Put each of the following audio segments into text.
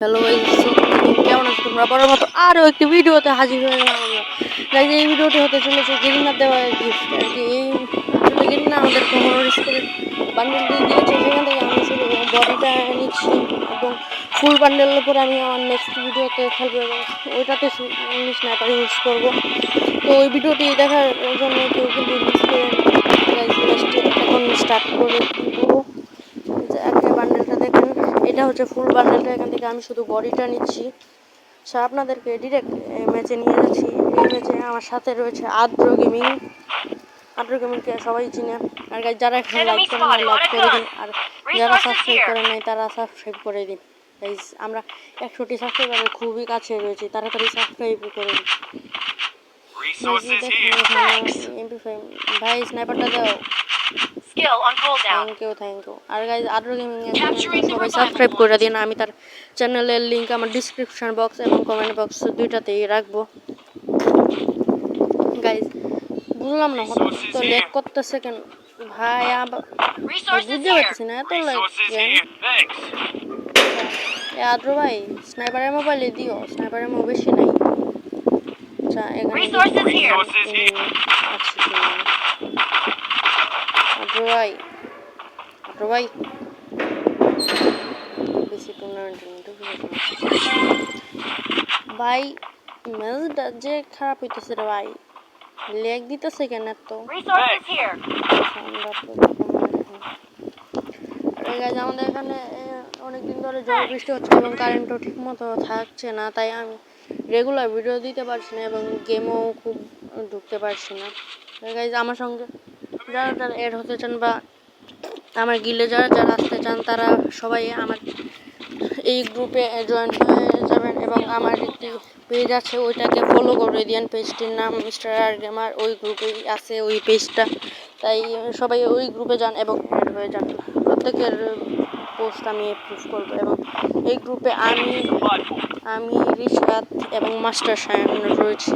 Hello guys, কেমন আছো তোমরা? বড় মতো আরও একটি ভিডিওতে হাজির হয়ে গেলাম আমরা। গাইস, এই ভিডিওটি হতে চলেছে গেরিনার দেওয়া গিফট আর কি। এই আসলে গেরিনা আমাদেরকে হরর স্কুলের বান্ডেল দিয়ে দিয়েছে, সেখান থেকে আমি শুধু বডিটা নিচ্ছি এবং ফুল বান্ডেলের পরে আমি আমার নেক্সট ভিডিওতে খেলবো এবং ওইটাতে স্নাইপার ইউজ করবো। তো ওই ভিডিওটি দেখার জন্য কেউ কিন্তু মিস করে গাইস, ম্যাচটি এখন স্টার্ট করে দিব। একটা বান্ডেলটা দেখেন, এটা হচ্ছে ফুল বান্ডেলটা। এখান থেকে আমি শুধু বডিটা নিচ্ছি। আপনাদেরকে ডিরেক্ট ম্যাচে নিয়ে যাচ্ছি। এই ম্যাচে আমার সাথে রয়েছে আদ্র গেমিং। আদ্র গেমিংকে সবাই চিনে। আর গাইজ, যারা এখন লাইক করেন না লাইক করে দিন, আর যারা সাবস্ক্রাইব করেন নাই তারা সাবস্ক্রাইব করে দিন। গাইজ, আমরা 100টি সাবস্ক্রাইবারের খুবই কাছে রয়েছি, তাড়াতাড়ি সাবস্ক্রাইব করে দিন। ভাই স্নাইপারটা দাও। Thank you. আর গাইজ, আদ্র গেমিং এর চ্যানেলটা সবাই সাবস্ক্রাইব করে দিন। আমি তার চ্যানেলের লিংক আমার ডিসক্রিপশন বক্স এবং কমেন্ট বক্স দুইটাতেই রাখবো। গাইজ, বুঝলাম না হঠাৎ তো লেগ করতেছে কেন ভাই? বুঝতে পারতেছি না এত লেগ কেন। আদ্র ভাই, স্নাইপারের মোবাইলে দিও, স্নাইপারের মোবাইল বেশি নাই। আচ্ছা, এখানে আদ্র ভাই, আদ্র ভাই বেশি টুর্নামেন্ট ভাই, ম্যাচটা যে খারাপ হইতেছে রে ভাই। লেগ দিতেছে কেন এত? আমাদের এখানে অনেকদিন ধরে ঝড় বৃষ্টি হচ্ছে এবং কারেন্টও ঠিক মতো থাকছে না, তাই আমি রেগুলার ভিডিও দিতে পারছি না এবং গেমও খুব ঢুকতে পারছি না। গাইজ, আমার সঙ্গে যারা যারা এড হতে চান বা আমার গিলে যারা যারা আসতে চান, তারা সবাই আমার এই গ্রুপে জয়েন হয়ে যাবেন এবং আমার একটি পেজ আছে, ওইটাকে ফলো করে দিন। পেজটির নাম মিস্টার আর গেমার, ওই গ্রুপেই আছে ওই পেজটা, তাই সবাই ওই গ্রুপে যান এবং অ্যাড হয়ে যান। প্রত্যেকের পোস্ট আমি অ্যাপ্রুভ করবো এবং এই গ্রুপে আমি রিশাদ এবং মাস্টার শায়ান রয়েছে।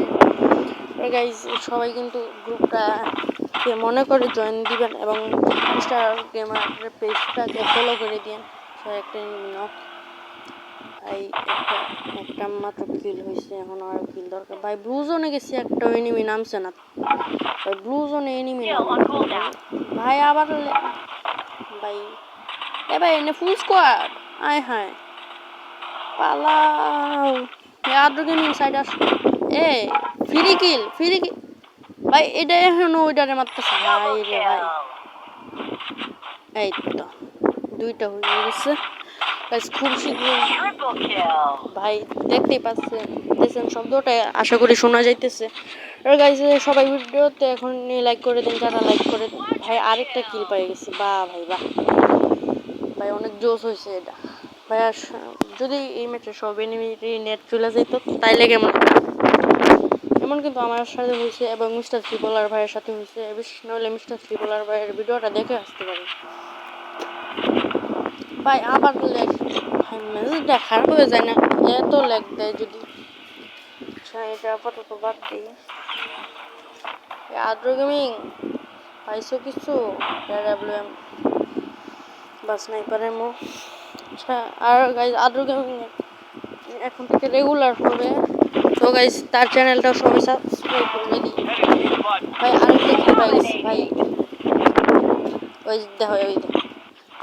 গাইজ, সবাই কিন্তু গ্রুপটাকে মনে করে জয়েন দিবেন এবং মিস্টার গেমার পেজটাকে ফলো করে দিন। একটা নক, এই একটা মাত্র কিল হয়েছে, এখন আর কিল দরকার। ভাই, ব্লু জোনে গেছি, একটা এনিমি নামছে না ভাই। ব্লু জোনে এনিমি ভাই, আবার ভাই ভাই এনে ফুল স্কোয়াড। আয় হায়, পালাও। আদ্র গেমিং সাইড আস। ফ্রি কিল ভাই, এটা এখনো ওইটারে মারতেছে ভাই রে ভাই। এই তো দুইটা হয়ে গেছে খুব শীঘ্র ভাই। দেখতেই পাচ্ছেন শব্দটা, আশা করি শোনা যাইতেছে। আর গাইজ, সবাই ভিডিওতে এখন লাইক করে দিন, যারা লাইক করে। ভাই, আরেকটা কিল পেয়ে গেছি, ভাই অনেক জোশ হয়েছে এটা ভাই। আর যদি এই ম্যাচে সব এনিমিটি নেট চলে যেত তাইলে কেমন। এমন কিন্তু আমার সাথে হয়েছে এবং মিস্টার ত্রিপলার ভাইয়ের সাথে হয়েছে। বিশেষ নইলে মিস্টার ত্রিপলার ভাইয়ের ভিডিওটা দেখে আসতে পারি। ভাই, আবার লেগ ভাই, ম্যাচটা খারাপ হয়ে যায় না এত লেগ দেয় যদি। আচ্ছা, এটা আপাতত বাদ দিই। আদ্র গেমিং পাইছো কিছু ডাব্লিউএম বা স্নাইপারের মো। আচ্ছা, আর গাইজ, আদ্র গেমিং এখন থেকে রেগুলার হবে, তো গাইজ তার চ্যানেলটাও সবাই সাবস্ক্রাইব করে দিই। ভাই, আরেকটা কি পাই গেছি ভাই, ওই দেখো ওই দেখো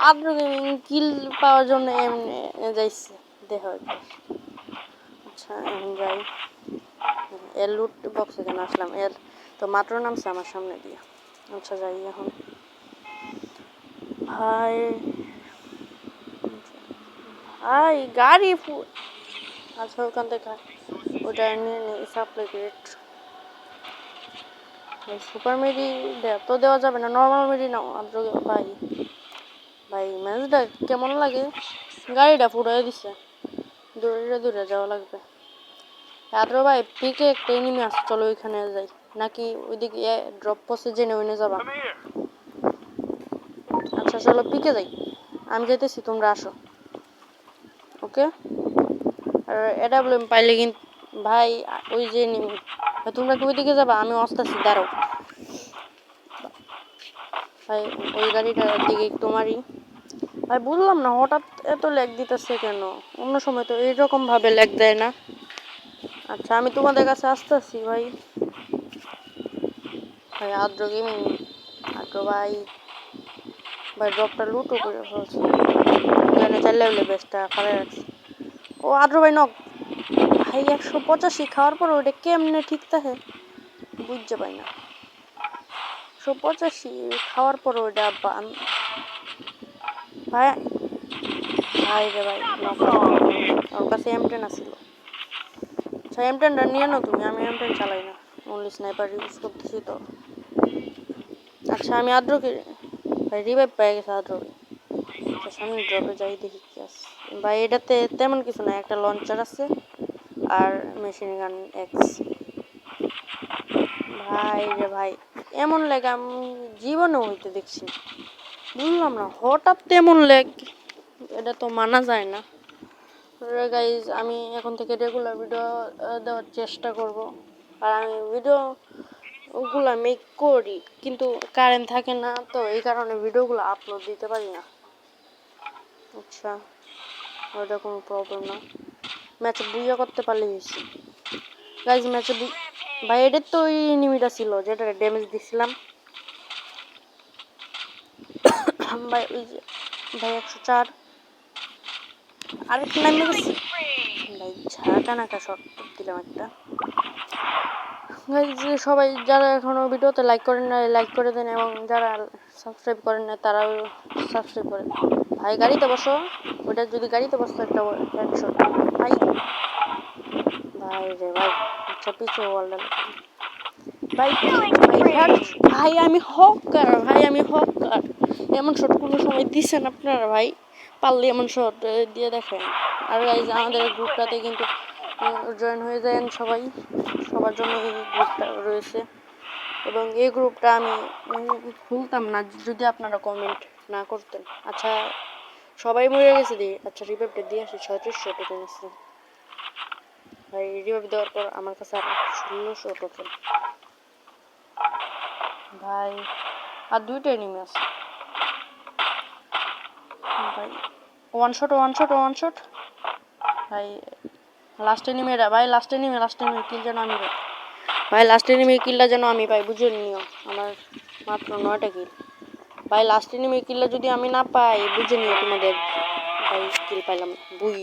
আদ্র গেমিং কিল পাওয়ার জন্য এমনি যাইছে দেখো। আচ্ছা, এখন যাই, এর লুট বক্সে কেন আসলাম? এর তো মাত্র নামছে আমার সামনে দিয়ে। আচ্ছা, যাই এখন। ভাই গাড়ি আচ্ছা, ওখান থেকে ওটা নিয়ে নিই। সাপ্লাই গ্রেড সুপার মেডি তো দেওয়া যাবে না, নর্মাল মেডি নাও। আদ্র ভাই, ম্যাচটা কেমন লাগে? গাড়িটা ফুটাই দিচ্ছে, দূরে যাওয়া লাগবে। আদ্র ভাই, পিকে একটা এনিমি আছে, চলো ওইখানে যাই। নাকি ওইদিকে ড্রপ পসে জেনে ওইনে যাবা? আচ্ছা, চলো পিকে যাই, আমি যাইতেছি, তোমরা আসো। ওকে। আর এডাব্লিউএম পাইলে কিন্তু ভাই, ওই যে এনিমি, তোমরা কি ওইদিকে যাবা? আমি আসতেছি, দাঁড়াও ভাই। ওই গাড়িটার দিকে একটু মারি ভাই। বুঝলাম না হঠাৎ এত ল্যাগ দিতেছে কেন? অন্য সময় তো এইরকম ভাবে ল্যাগ দেয় না। আচ্ছা আমি তোমাদের কাছে আসতেছি ভাই। ভাই আদ্র গেমিং, আদ্র ভাই, ভাই ড্রপটা লুটও করে ফেলছে। এখানে 4 লেভেলে বেস্টটা পারে রাখছে। ও আদ্র ভাই নক। ভাই 185 খাওয়ার পর ওটা কেমনে ঠিক থাকে বুঝতে পাই না। 185 খাওয়ার পর ওটা ভাই ভাই রে ভাই নক। ওর কাছে M10 আছিল। আচ্ছা M10টা নিয়ে নাও তুমি, আমি M10 চালাই না, অনলি স্নাইপার ইউজ করতেছি তো। আচ্ছা আমি আদ্রকে ভাই রিভাইভ পেয়ে গেছে আদ্র। আচ্ছা সামনে ড্রপে যাই দেখি কি আছে ভাই। এটাতে তেমন কিছু না, একটা লঞ্চার আছে আর মেশিন গান এক্স। ভাই রে ভাই এমন লেগ আমি জীবনেও হইতে দেখছি না। বুঝলাম না হঠাৎ তেমন লেগ, এটা তো মানা যায় না। গাইজ আমি এখন থেকে রেগুলার ভিডিও দেওয়ার চেষ্টা করব। আর আমি ভিডিও ওগুলো মেক করি কিন্তু কারেন্ট থাকে না, তো এই কারণে ভিডিওগুলো আপলোড দিতে পারি না। আচ্ছা ওটা কোনো প্রবলেম না, ম্যাচে বুইয়া করতে পারলেই হয়েছে। গাইজ ম্যাচে ভাই এটার তো ওই এনিমিটা ছিল যেটা ড্যামেজ দিছিলাম ভাই। ওই যে ভাই 104 আরেকটা নামে গেছে ভাই, ঝাঁকা নাকা শট দিলাম একটা। গাইজ সবাই যারা এখনো ভিডিওতে লাইক করেন না লাইক করে দেন, এবং যারা সাবস্ক্রাইব করেন না তারাও সাবস্ক্রাইব করেন। ভাই গাড়িতে বসো, ওটা যদি গাড়িতে বসতো একটা হেডশট ভাই। ভাই রে ভাই আচ্ছা পিছু ওয়ালটা ভাই ভাই ভাই আমি হকার, ভাই আমি হকার। এমন শট কোনো সময় দিচ্ছেন আপনারা ভাই? পারলে এমন শট দিয়ে দেখেন। আর গাইজ আমাদের গ্রুপটাতে কিন্তু জয়েন হয়ে যান সবাই, সবার জন্য এই গ্রুপটা রয়েছে। এবং এই গ্রুপটা আমি খুলতাম না যদি আপনারা কমেন্ট না করতেন। আচ্ছা সবাই মরে গেছে দিয়ে, আচ্ছা রিভাইভটা দিয়ে আসি। 3600 টোকেন আছে ভাই। রিভাইভ দেওয়ার পর আমার কাছে আর 1600 টোকেন ভাই। আর দুইটা এনিমি আছে ভাই। ওয়ান শট ভাই। লাস্ট এনিমিরা ভাই, লাস্ট এনিমি কিল যেন আমি পাই ভাই। লাস্ট এনিমি কিলটা যেন আমি পাই, বুঝে নিও। আমার মাত্র 9টা কিল ভাই। লাস্ট এনিমি কিলটা যদি আমি না পাই বুঝে নিও তোমাদের ভাই কিল পাইলাম বুই।